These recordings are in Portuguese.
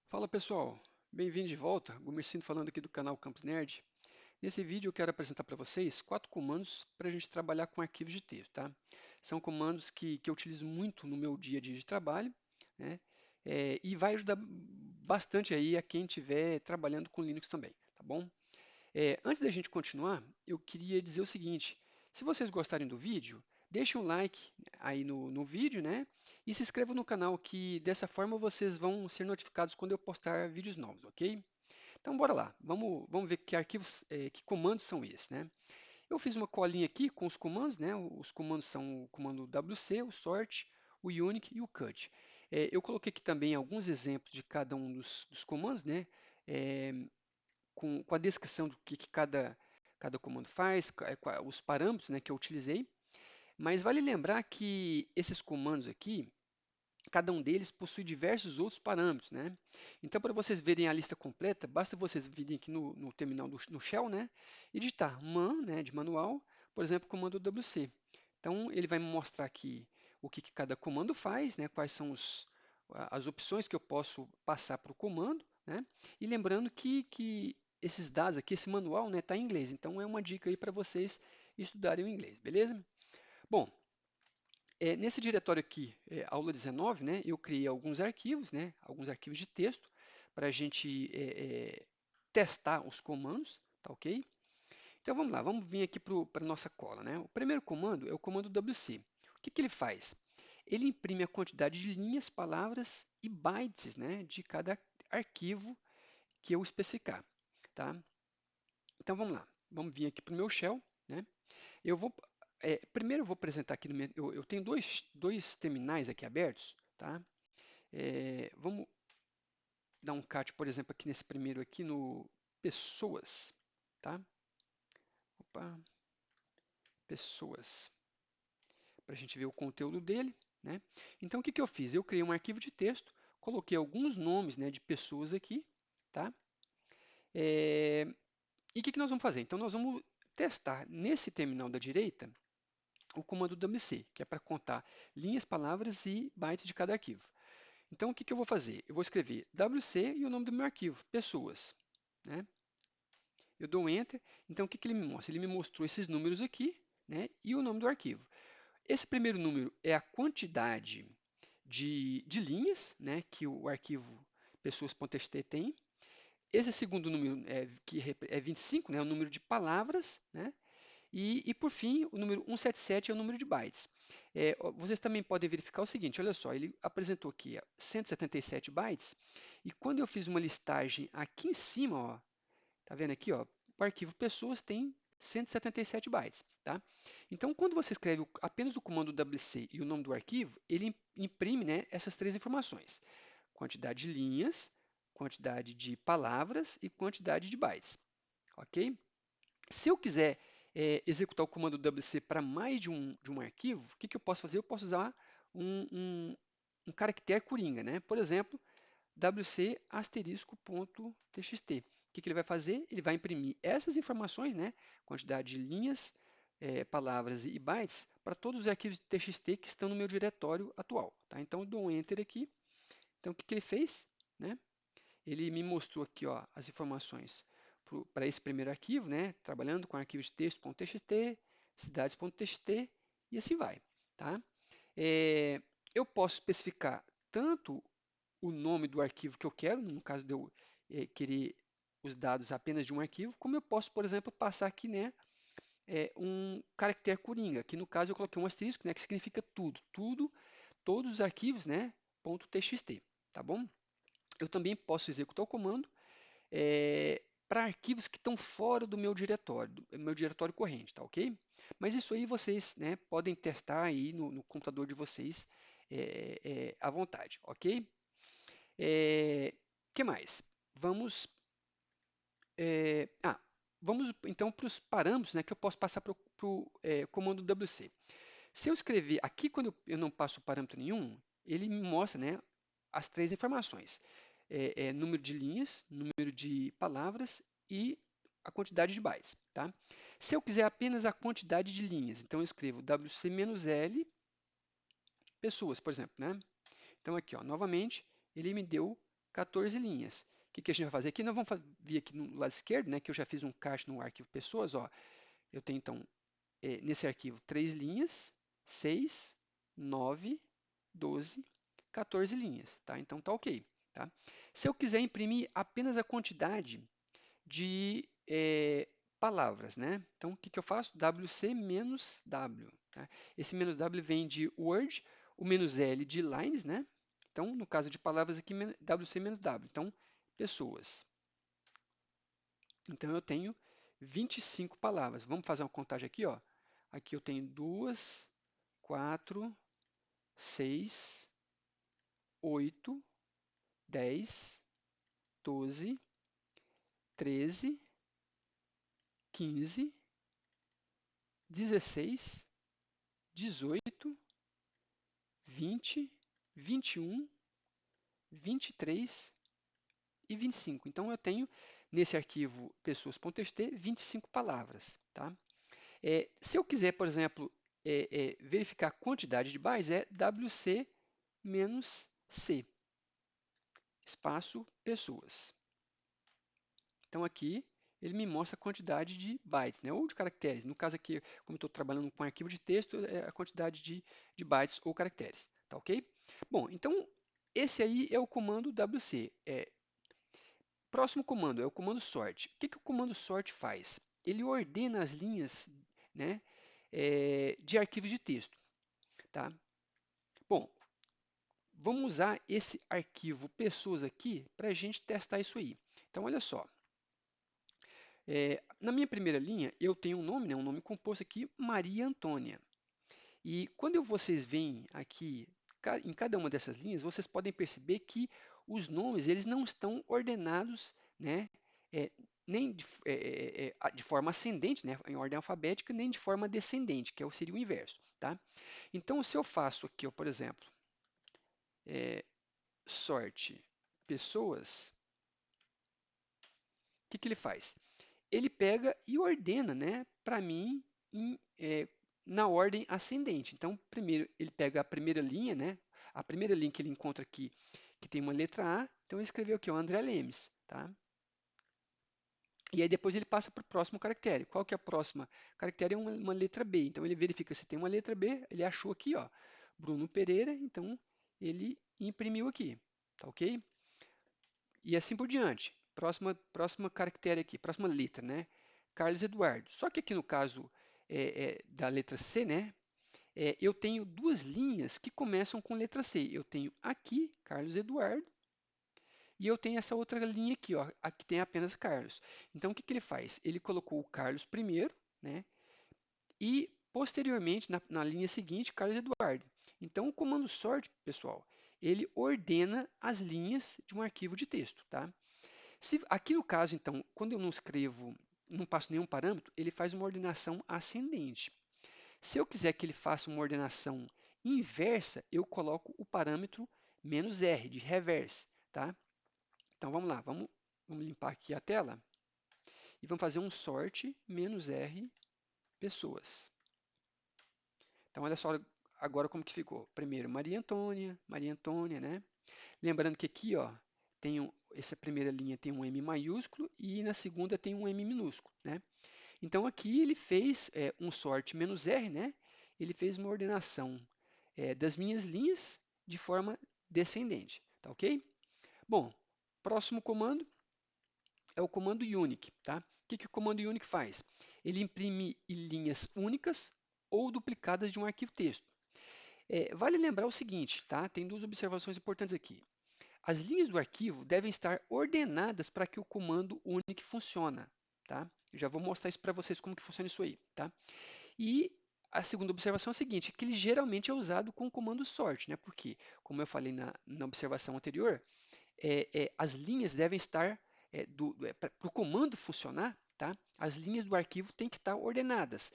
Fala pessoal, bem-vindo de volta. Gumercindo falando aqui do canal Campus Nerd. Nesse vídeo eu quero apresentar para vocês 4 comandos para a gente trabalhar com arquivos de texto, tá? São comandos que eu utilizo muito no meu dia a dia de trabalho, né? E vai ajudar bastante aí a quem estiver trabalhando com Linux também, tá bom? Antes da gente continuar, eu queria dizer o seguinte: se vocês gostarem do vídeo, deixem um like aí no vídeo, né? E se inscrevam no canal, que dessa forma vocês vão ser notificados quando eu postar vídeos novos, ok? Então bora lá, vamos ver que arquivos, que comandos são esses, né? Eu fiz uma colinha aqui com os comandos, né? Os comandos são o comando WC, o sort, o unique e o cut. Eu coloquei aqui também alguns exemplos de cada um dos comandos, né? É, com a descrição do que cada comando faz, os parâmetros, né, que eu utilizei. Mas vale lembrar que esses comandos aqui, cada um deles possui diversos outros parâmetros, né? Então, para vocês verem a lista completa, basta vocês virem aqui no terminal no shell, né? E digitar man, né, de manual, por exemplo, comando WC. Então, ele vai me mostrar aqui o que cada comando faz, né? Quais são as opções que eu posso passar para o comando, né? E lembrando que esses dados aqui, esse manual, né, está em inglês. Então, é uma dica aí para vocês estudarem o inglês, beleza? Bom, nesse diretório aqui, aula 19, né, eu criei alguns arquivos, né, alguns arquivos de texto para a gente testar os comandos, tá ok? Então vamos lá, vamos vir aqui para a nossa cola, né? O primeiro comando é o comando WC. O que ele faz? Ele imprime a quantidade de linhas, palavras e bytes, né, de cada arquivo que eu especificar, tá? Então vamos lá, vamos vir aqui para o meu shell, né? Eu vou, primeiro eu vou apresentar aqui, eu tenho dois terminais aqui abertos, tá? Vamos dar um cat, por exemplo, aqui nesse primeiro aqui no pessoas, tá? Opa, pessoas, para a gente ver o conteúdo dele, né? Então o que eu fiz? Eu criei um arquivo de texto, coloquei alguns nomes, né, de pessoas aqui, tá? E o que nós vamos fazer? Então nós vamos testar nesse terminal da direita o comando WC, que é para contar linhas, palavras e bytes de cada arquivo. Então, o que eu vou fazer? Eu vou escrever WC e o nome do meu arquivo, pessoas, né? Eu dou um Enter. Então, o que ele me mostra? Ele me mostrou esses números aqui, né? E o nome do arquivo. Esse primeiro número é a quantidade de linhas, né? Que o arquivo pessoas.txt tem. Esse segundo número, que é 25, né? É o número de palavras, né? Por fim, o número 177 é o número de bytes. Vocês também podem verificar o seguinte, olha só, ele apresentou aqui 177 bytes, e quando eu fiz uma listagem aqui em cima, ó, tá vendo aqui, ó, o arquivo pessoas tem 177 bytes, tá? Então, quando você escreve apenas o comando WC e o nome do arquivo, ele imprime, né, essas três informações: quantidade de linhas, quantidade de palavras e quantidade de bytes, ok? Se eu quiser executar o comando WC para mais de um arquivo, o que eu posso fazer? Eu posso usar um caractere coringa, né? Por exemplo, wc asterisco.txt. O que ele vai fazer? Ele vai imprimir essas informações, né? Quantidade de linhas, palavras e bytes para todos os arquivos de txt que estão no meu diretório atual. Tá? Então, eu dou um Enter aqui. Então, o que ele fez? Né? Ele me mostrou aqui, ó, as informações para esse primeiro arquivo, né? Trabalhando com arquivos de texto.txt, cidades.txt e assim vai, tá? Eu posso especificar tanto o nome do arquivo que eu quero, no caso de eu querer os dados apenas de um arquivo, como eu posso, por exemplo, passar aqui, né, um caractere coringa, que no caso eu coloquei um asterisco, né, que significa tudo, todos os arquivos, né, .txt, tá bom? Eu também posso executar o comando para arquivos que estão fora do meu diretório corrente, tá ok? Mas isso aí vocês, né, podem testar aí no computador de vocês à vontade, ok? Que mais? Vamos, é, ah, vamos então para os parâmetros, né, que eu posso passar para o comando WC. Se eu escrever aqui, quando eu não passo parâmetro nenhum, ele me mostra, né, as três informações: número de linhas, número de palavras e a quantidade de bytes. Tá? Se eu quiser apenas a quantidade de linhas, então eu escrevo wc-l pessoas, por exemplo. Né? Então aqui, ó, novamente, ele me deu 14 linhas. O que a gente vai fazer aqui? Nós vamos vir aqui no lado esquerdo, né, que eu já fiz um cache no arquivo pessoas. Ó. Eu tenho, então, nesse arquivo, 3 linhas, 6, 9, 12, 14 linhas. Tá? Então, tá ok. Tá? Se eu quiser imprimir apenas a quantidade de palavras, né? Então, o que eu faço? WC menos W. Tá? Esse menos W vem de Word, o menos L de lines, né? Então, no caso de palavras aqui, WC menos W. Então, pessoas. Então, eu tenho 25 palavras. Vamos fazer uma contagem aqui, ó. Aqui eu tenho 2, 4, 6, 8, 10, 12, 13, 15, 16, 18, 20, 21, 23 e 25. Então, eu tenho nesse arquivo pessoas.txt 25 palavras. Tá? Se eu quiser, por exemplo, verificar a quantidade de bytes, é wc menos c, espaço pessoas. Então, aqui ele me mostra a quantidade de bytes, né, ou de caracteres. No caso aqui, como eu estou trabalhando com arquivo de texto, é a quantidade de bytes ou caracteres. Tá ok? Bom, então esse aí é o comando wc. Próximo comando é o comando sort. O que o comando sort faz? Ele ordena as linhas, né, de arquivos de texto. Tá? Bom, vamos usar esse arquivo pessoas aqui para a gente testar isso aí. Então, olha só. Na minha primeira linha, eu tenho um nome, né, um nome composto aqui, Maria Antônia. E quando vocês veem aqui, em cada uma dessas linhas, vocês podem perceber que os nomes eles não estão ordenados, né, é, nem de forma ascendente, né, em ordem alfabética, nem de forma descendente, que seria o inverso. Tá? Então, se eu faço aqui, ó, por exemplo, sorte pessoas, o que ele faz? Ele pega e ordena, né, para mim na ordem ascendente. Então, primeiro ele pega a primeira linha, né, a primeira linha que ele encontra aqui, que tem uma letra A, então ele escreveu aqui, o André Lemes, tá? E aí depois ele passa para o próximo caractere. Qual que é a próxima? Caractere é uma letra B, então ele verifica se tem uma letra B, ele achou aqui, ó, Bruno Pereira, então ele imprimiu aqui, tá ok? E assim por diante. Próxima caractere aqui, próxima letra, né? Carlos Eduardo. Só que aqui no caso da letra C, né? Eu tenho duas linhas que começam com letra C. Eu tenho aqui Carlos Eduardo e eu tenho essa outra linha aqui, ó, aqui tem apenas Carlos. Então o que ele faz? Ele colocou o Carlos primeiro, né? E posteriormente na linha seguinte Carlos Eduardo. Então o comando sort, pessoal, ele ordena as linhas de um arquivo de texto, tá? Aqui no caso, então, quando eu não escrevo, não passo nenhum parâmetro, ele faz uma ordenação ascendente. Se eu quiser que ele faça uma ordenação inversa, eu coloco o parâmetro "-r", de reverse. Tá? Então vamos lá, vamos limpar aqui a tela e vamos fazer um sort "-r pessoas". Então olha só agora como que ficou. Primeiro Maria Antônia, né? Lembrando que aqui, ó, essa primeira linha tem um M maiúsculo e na segunda tem um M minúsculo, né? Então aqui ele fez um sort "-r", né? Ele fez uma ordenação das minhas linhas de forma descendente, tá ok? Bom, próximo comando é o comando unique, tá? O que o comando unique faz? Ele imprime linhas únicas ou duplicadas de um arquivo texto. Vale lembrar o seguinte, tá? Tem duas observações importantes aqui. As linhas do arquivo devem estar ordenadas para que o comando unique funcione, tá? Eu já vou mostrar isso para vocês como que funciona isso aí, tá? E a segunda observação é a seguinte, que ele geralmente é usado com o comando sort, né? Porque, como eu falei na observação anterior, as linhas devem estar, para o comando funcionar, tá? As linhas do arquivo têm que estar ordenadas.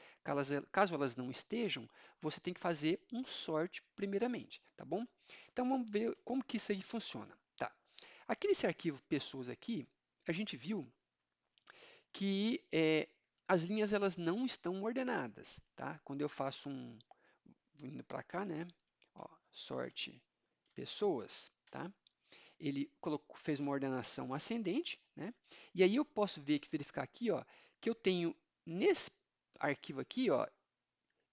Caso elas não estejam, você tem que fazer um sort primeiramente, tá bom? Então vamos ver como que isso aí funciona. Tá. Aqui nesse arquivo pessoas aqui, a gente viu que as linhas elas não estão ordenadas, tá? Quando eu faço vindo para cá, né? Ó, sorte pessoas, tá? ele fez uma ordenação ascendente, né? E aí eu posso verificar aqui, ó, que eu tenho nesse arquivo aqui, ó,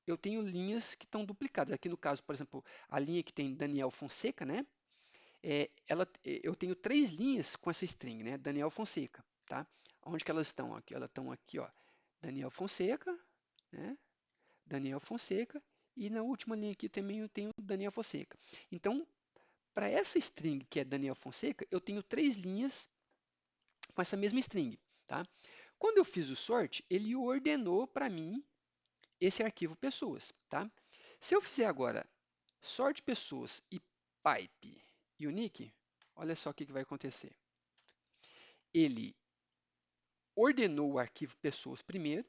eu tenho linhas que estão duplicadas. Aqui no caso, por exemplo, a linha que tem Daniel Fonseca, né? Eu tenho 3 linhas com essa string, né? Daniel Fonseca, tá? Onde que elas estão? Aqui, elas estão aqui, ó. Daniel Fonseca, né? Daniel Fonseca. E na última linha aqui também eu tenho Daniel Fonseca. Então, para essa string que é Daniel Fonseca, eu tenho 3 linhas com essa mesma string, tá? Quando eu fiz o sort, ele ordenou para mim esse arquivo pessoas, tá? Se eu fizer agora sort pessoas e pipe unique, olha só o que vai acontecer. Ele ordenou o arquivo pessoas primeiro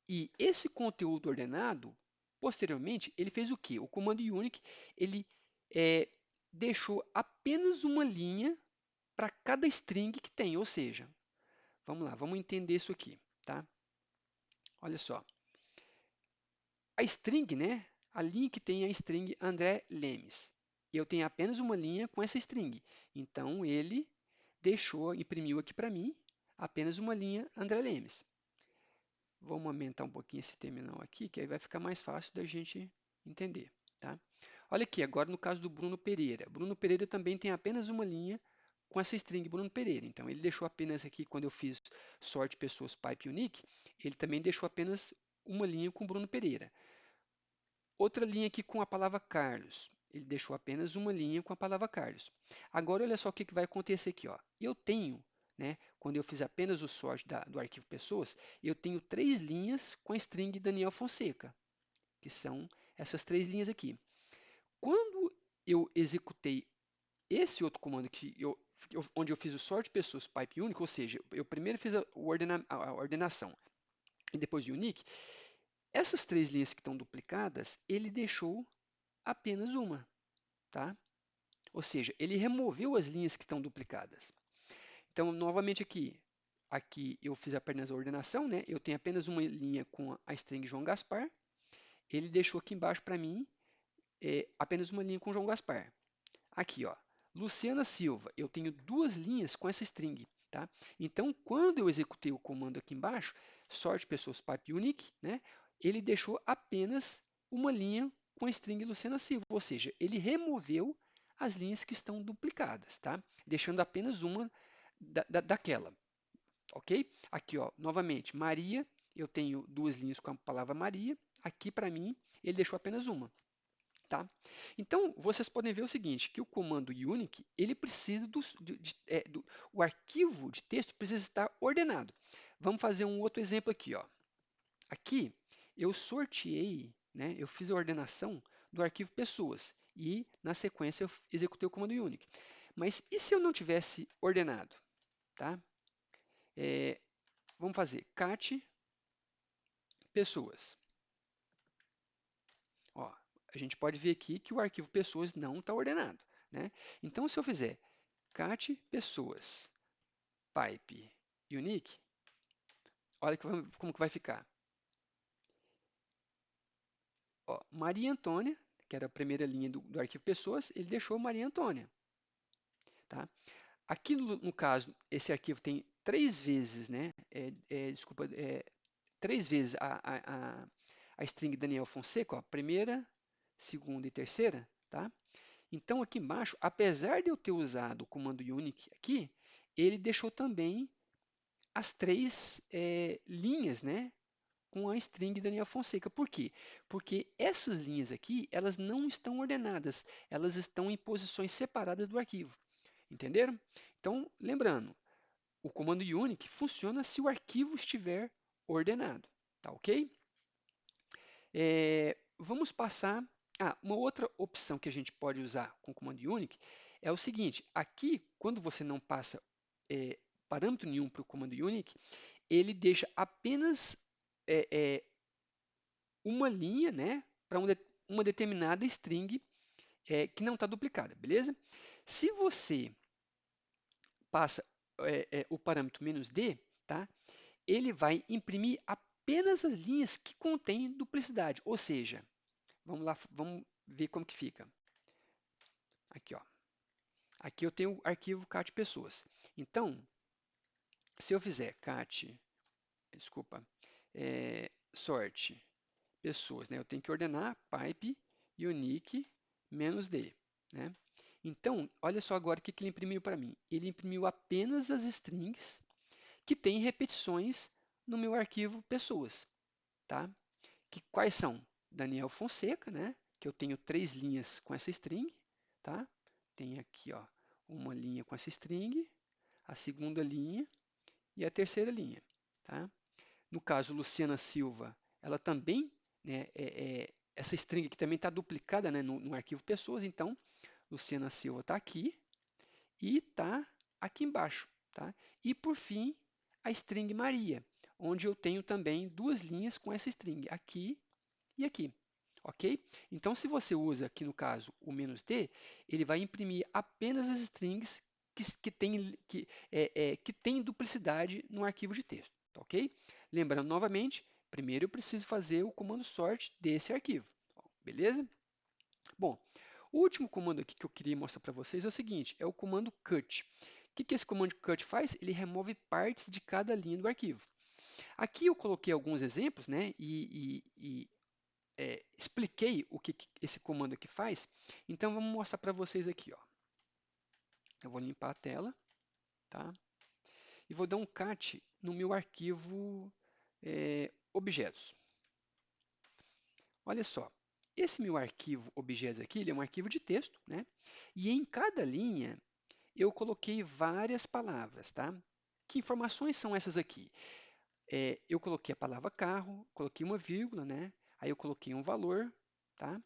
e esse conteúdo ordenado, posteriormente, ele fez o quê? O comando unique, ele deixou apenas uma linha para cada string que tem, ou seja, vamos lá, vamos entender isso aqui, tá? Olha só, a string, né? A linha que tem a string André Lemes. Eu tenho apenas uma linha com essa string. Então, ele imprimiu aqui para mim apenas uma linha André Lemes. Vamos aumentar um pouquinho esse terminal aqui, que aí vai ficar mais fácil da gente entender, tá? Olha aqui, agora no caso do Bruno Pereira. Bruno Pereira também tem apenas uma linha com essa string Bruno Pereira. Então, ele deixou apenas aqui, quando eu fiz sort pessoas pipe unique, ele também deixou apenas uma linha com Bruno Pereira. Outra linha aqui com a palavra Carlos. Ele deixou apenas uma linha com a palavra Carlos. Agora, olha só o que vai acontecer aqui. Ó. Eu tenho, né, quando eu fiz apenas o sort do arquivo pessoas, eu tenho 3 linhas com a string Daniel Fonseca, que são essas 3 linhas aqui. Quando eu executei esse outro comando onde eu fiz o sort pessoas pipe único, ou seja, eu primeiro fiz a ordenação e depois o unique, essas 3 linhas que estão duplicadas, ele deixou apenas uma, tá? Ou seja, ele removeu as linhas que estão duplicadas. Então, novamente aqui eu fiz apenas a ordenação, né? Eu tenho apenas uma linha com a string João Gaspar. Ele deixou aqui embaixo para mim apenas uma linha com João Gaspar. Aqui, ó, Luciana Silva, eu tenho 2 linhas com essa string, tá? Então, quando eu executei o comando aqui embaixo, sort pessoas pipe unique, né? Ele deixou apenas uma linha com a string Luciana Silva, ou seja, ele removeu as linhas que estão duplicadas, tá? Deixando apenas uma daquela, ok? Aqui, ó, novamente, Maria, eu tenho 2 linhas com a palavra Maria, aqui para mim ele deixou apenas uma. Tá? Então, vocês podem ver o seguinte, que o comando unique, ele precisa o arquivo de texto precisa estar ordenado. Vamos fazer um outro exemplo aqui. Ó. Aqui, eu sorteei, né, eu fiz a ordenação do arquivo pessoas e, na sequência, eu executei o comando unique. Mas e se eu não tivesse ordenado? Tá? Vamos fazer cat pessoas. Ó, a gente pode ver aqui que o arquivo pessoas não está ordenado. Né? Então, se eu fizer cat pessoas pipe unique, olha como que vai ficar. Ó, Maria Antônia, que era a primeira linha do arquivo pessoas, ele deixou Maria Antônia. Tá? Aqui no caso, esse arquivo tem 3 vezes, né? Desculpa, 3 vezes a string Daniel Fonseca, ó, primeira, segunda e terceira, tá? Então, aqui embaixo, apesar de eu ter usado o comando unique aqui, ele deixou também as 3 linhas, né, com a string Daniel Fonseca. Por quê? Porque essas linhas aqui, elas não estão ordenadas, elas estão em posições separadas do arquivo. Entenderam? Então, lembrando, o comando unique funciona se o arquivo estiver ordenado. Tá ok? Vamos passar. Uma outra opção que a gente pode usar com o comando unique é o seguinte: aqui, quando você não passa parâmetro nenhum para o comando unique, ele deixa apenas uma linha, né, para uma determinada string que não está duplicada, beleza? Se você passa o parâmetro "-d", tá? Ele vai imprimir apenas as linhas que contêm duplicidade, ou seja, vamos lá, vamos ver como que fica. Aqui, ó. Aqui eu tenho o arquivo cat pessoas. Então, se eu fizer cat, desculpa, sort pessoas, né? Eu tenho que ordenar pipe unique -d, né? Então, olha só agora o que ele imprimiu para mim. Ele imprimiu apenas as strings que têm repetições no meu arquivo pessoas, tá? Quais são? Daniel Fonseca, né? Que eu tenho 3 linhas com essa string, tá? Tem aqui, ó, uma linha com essa string, a segunda linha e a terceira linha, tá? No caso, Luciana Silva, ela também, né, essa string aqui também está duplicada, né, no arquivo pessoas, então Luciana Silva está aqui e está aqui embaixo, tá? E por fim, a string Maria, onde eu tenho também 2 linhas com essa string, aqui e aqui, ok? Então, se você usa aqui no caso o "-d", ele vai imprimir apenas as strings que tem duplicidade no arquivo de texto, tá ok? Lembrando novamente, primeiro eu preciso fazer o comando sort desse arquivo, beleza? Bom, o último comando aqui que eu queria mostrar para vocês é o seguinte, é o comando cut. O que esse comando cut faz? Ele remove partes de cada linha do arquivo. Aqui eu coloquei alguns exemplos, né, expliquei o que esse comando aqui faz. Então vamos mostrar para vocês aqui, ó. Eu vou limpar a tela, tá? E vou dar um cat no meu arquivo objetos. Olha só, esse meu arquivo objetos aqui, ele é um arquivo de texto, né? E em cada linha eu coloquei várias palavras, tá? Que informações são essas aqui? Eu coloquei a palavra carro, coloquei uma vírgula, né? Aí eu coloquei um valor, tá?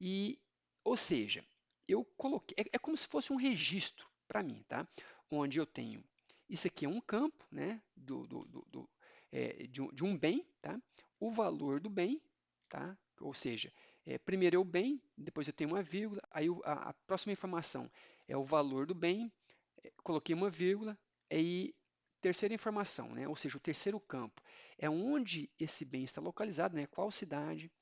E, ou seja, eu coloquei, é como se fosse um registro para mim, tá? Onde eu tenho, isso aqui é um campo, né? De um bem, tá? O valor do bem, tá? Ou seja, primeiro é o bem, depois eu tenho uma vírgula, aí a próxima informação é o valor do bem, coloquei uma vírgula, aí terceira informação, né? Ou seja, o terceiro campo é onde esse bem está localizado, né? Qual cidade,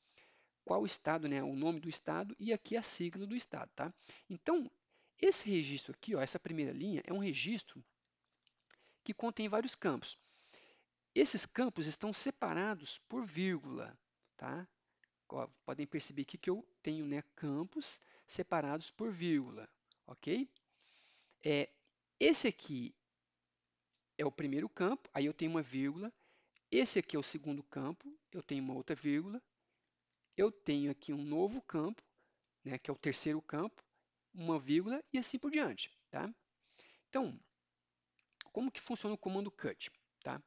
qual estado, né? O nome do estado e aqui a sigla do estado, tá? Então, esse registro aqui, ó, essa primeira linha, é um registro que contém vários campos. Esses campos estão separados por vírgula, tá? Ó, podem perceber aqui que eu tenho, né, campos separados por vírgula, ok? Esse aqui é o primeiro campo, aí eu tenho uma vírgula. Esse aqui é o segundo campo, eu tenho uma outra vírgula. Eu tenho aqui um novo campo, né, que é o terceiro campo, uma vírgula e assim por diante, tá? Então, como que funciona o comando cut, tá?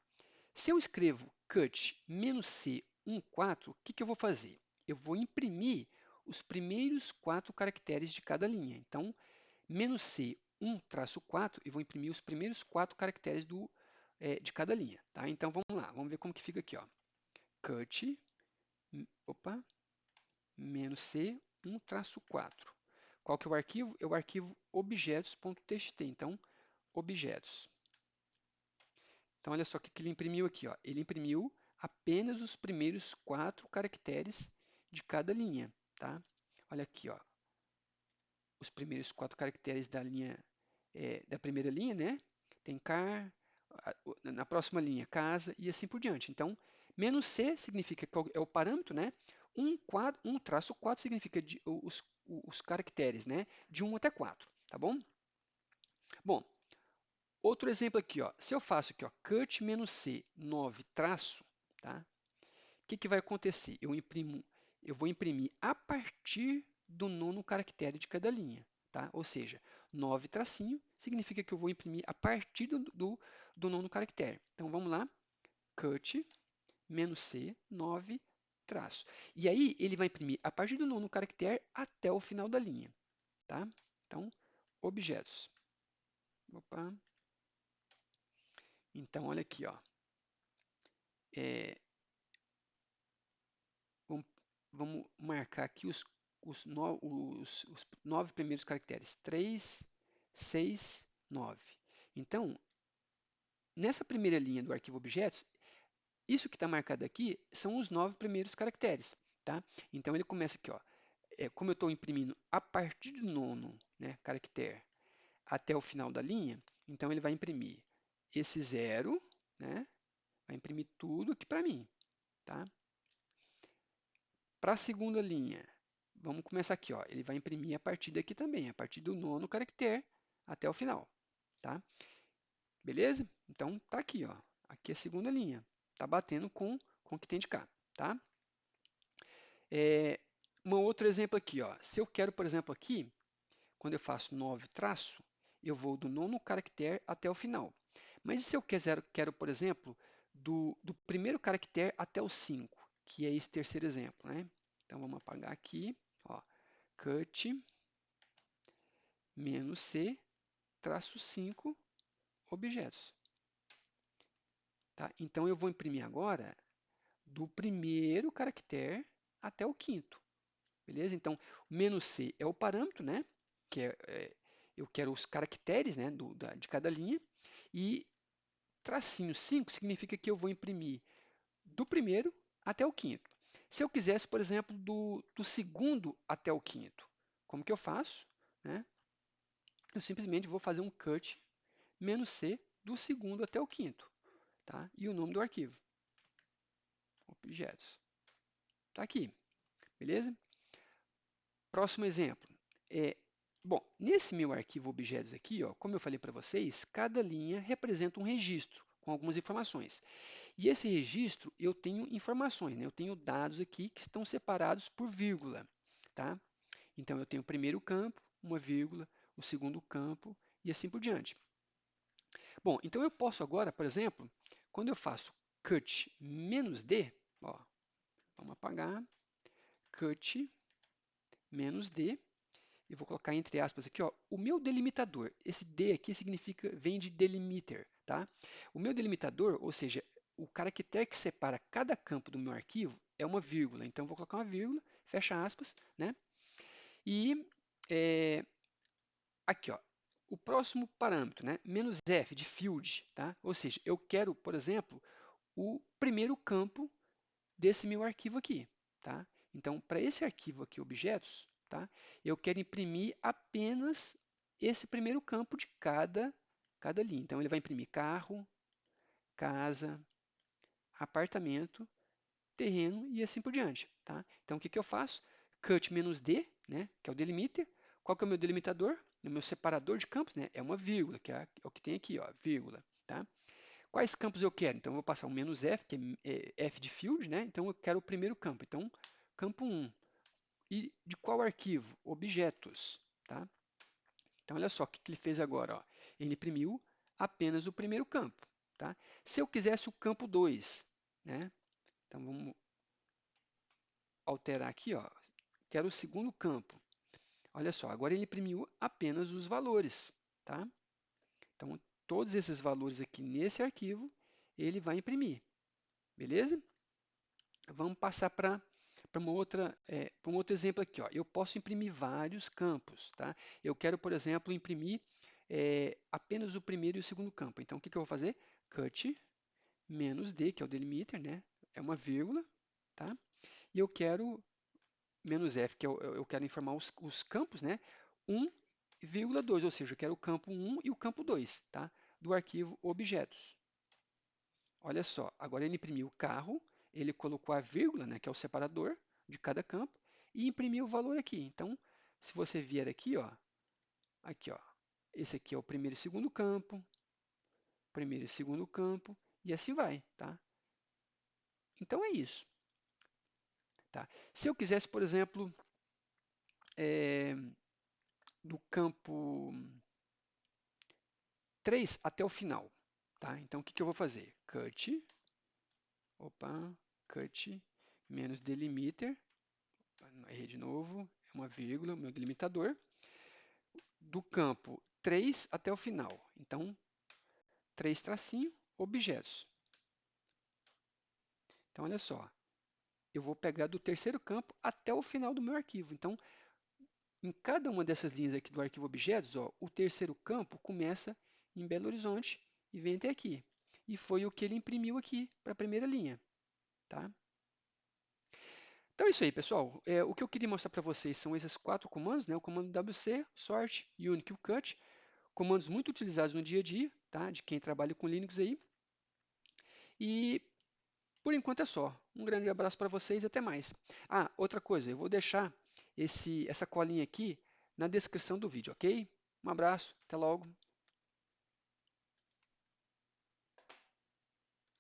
Se eu escrevo cut -c14, o que eu vou fazer? Eu vou imprimir os primeiros 4 caracteres de cada linha. Então, -c1-4, eu vou imprimir os primeiros 4 caracteres de cada linha, tá? Então, vamos lá, vamos ver como que fica aqui, ó. Cut, opa, -c1-4. Qual que é o arquivo? É o arquivo objetos.txt. Então, objetos. Então, olha só o que ele imprimiu aqui, ó. Ele imprimiu apenas os primeiros 4 caracteres de cada linha, tá? Olha aqui, ó. Os primeiros 4 caracteres da linha, da primeira linha, né? Tem car, na próxima linha, casa e assim por diante. Então, -c significa que é o parâmetro, né? 1-4 significa os caracteres, né? De 1 até 4, tá bom? Bom, outro exemplo aqui, ó. Se eu faço aqui, ó, cut -c 9 traço, tá? O que vai acontecer? Eu vou imprimir a partir do nono caractere de cada linha, tá? Ou seja, 9 tracinho significa que eu vou imprimir a partir do nono caractere. Então vamos lá, cut -c 9 traço. E aí ele vai imprimir a partir do nono caractere até o final da linha, tá? Então, objetos. Opa. Então, olha aqui, ó. Vamos marcar aqui os 9 primeiros caracteres. 3, 6, 9. Então, nessa primeira linha do arquivo objetos, isso que está marcado aqui são os 9 primeiros caracteres, tá? Então, ele começa aqui, ó. Como eu estou imprimindo a partir do nono, né, caractere, até o final da linha, então ele vai imprimir esse 0, né? Vai imprimir tudo aqui para mim, tá? Para a segunda linha, vamos começar aqui, ó. Ele vai imprimir a partir daqui também, a partir do 9º caractere até o final, tá? Beleza? Então tá aqui, ó. Aqui é a segunda linha, tá batendo com o que tem de cá, tá? Um outro exemplo aqui, ó. Se eu quero, por exemplo, aqui, quando eu faço 9 traço, eu vou do 9º caractere até o final. Mas e se eu quero, por exemplo, do primeiro caractere até o 5, que é esse terceiro exemplo, né? Então vamos apagar aqui, ó, cut "-c", traço 5, objetos. Tá? Então eu vou imprimir agora do primeiro caractere até o 5º. Beleza? Então, o "-c" é o parâmetro, né? Que eu quero os caracteres, né, de cada linha. E tracinho 5 significa que eu vou imprimir do primeiro até o 5º. Se eu quisesse, por exemplo, do segundo até o 5º, como que eu faço? Né? Eu simplesmente vou fazer um cut "-c" do segundo até o 5º. Tá? E o nome do arquivo. Objetos. Está aqui. Beleza? Próximo exemplo. Bom, nesse meu arquivo objetos aqui, ó, como eu falei para vocês, cada linha representa um registro com algumas informações. E esse registro eu tenho informações, né? Eu tenho dados aqui que estão separados por vírgula. Tá? Então eu tenho o primeiro campo, uma vírgula, o segundo campo e assim por diante. Bom, então eu posso agora, por exemplo, quando eu faço cut "-d", ó, vamos apagar, cut "-d", eu vou colocar entre aspas aqui, ó, o meu delimitador. Esse D aqui vem de delimiter, tá? O meu delimitador, ou seja, o caractere que separa cada campo do meu arquivo é uma vírgula. Então, eu vou colocar uma vírgula, fecha aspas, né? E aqui, ó, o próximo parâmetro, né? "-f", de field, tá? Ou seja, eu quero, por exemplo, o primeiro campo desse meu arquivo aqui, tá? Então, para esse arquivo aqui, objetos, tá? Eu quero imprimir apenas esse primeiro campo de cada linha. Então, ele vai imprimir carro, casa, apartamento, terreno e assim por diante, tá? Então, o que eu faço? Cut "-d", né? Que é o delimiter. Qual que é o meu delimitador? O meu separador de campos, né? É uma vírgula, que é o que tem aqui, ó, vírgula, tá? Quais campos eu quero? Então, eu vou passar um "-f", que é F de field, né? Então, eu quero o primeiro campo. Então, campo 1. E de qual arquivo? Objetos, tá? Então, olha só o que ele fez agora, ó. Ele imprimiu apenas o primeiro campo, tá? Se eu quisesse o campo 2, né? Então, vamos alterar aqui, ó. Quero o segundo campo. Olha só, agora ele imprimiu apenas os valores, tá? Então, todos esses valores aqui nesse arquivo, ele vai imprimir, beleza? Vamos passar para um outro exemplo aqui. Ó. Eu posso imprimir vários campos. Tá? Eu quero, por exemplo, imprimir apenas o primeiro e o segundo campo. Então, o que eu vou fazer? Cut "-d", que é o delimiter, né? É uma vírgula. Tá? E eu quero "-f", que eu quero informar os campos, né? 1,2, ou seja, eu quero o campo 1 e o campo 2, tá? Do arquivo objetos. Olha só, agora ele imprimiu o carro, ele colocou a vírgula, né, que é o separador de cada campo, e imprimiu o valor aqui. Então, se você vier aqui, ó, esse aqui é o primeiro e segundo campo, primeiro e segundo campo, e assim vai, tá? Então é isso, tá? Se eu quisesse, por exemplo, do campo 3 até o final, tá? Então, o que eu vou fazer? Cut, cut "-delimiter", errei de novo, é uma vírgula, meu delimitador, do campo 3 até o final. Então, 3 tracinho, objetos. Então, olha só, eu vou pegar do terceiro campo até o final do meu arquivo. Então, em cada uma dessas linhas aqui do arquivo objetos, ó, o terceiro campo começa em Belo Horizonte e vem até aqui. E foi o que ele imprimiu aqui para a primeira linha. Tá? Então é isso aí, pessoal. O que eu queria mostrar para vocês são esses 4 comandos, né? O comando WC, sort, unique e cut. comandos muito utilizados no dia a dia, tá? De quem trabalha com Linux aí. E por enquanto é só. Um grande abraço para vocês e até mais. Ah, outra coisa, eu vou deixar essa colinha aqui na descrição do vídeo, ok? Um abraço, até logo.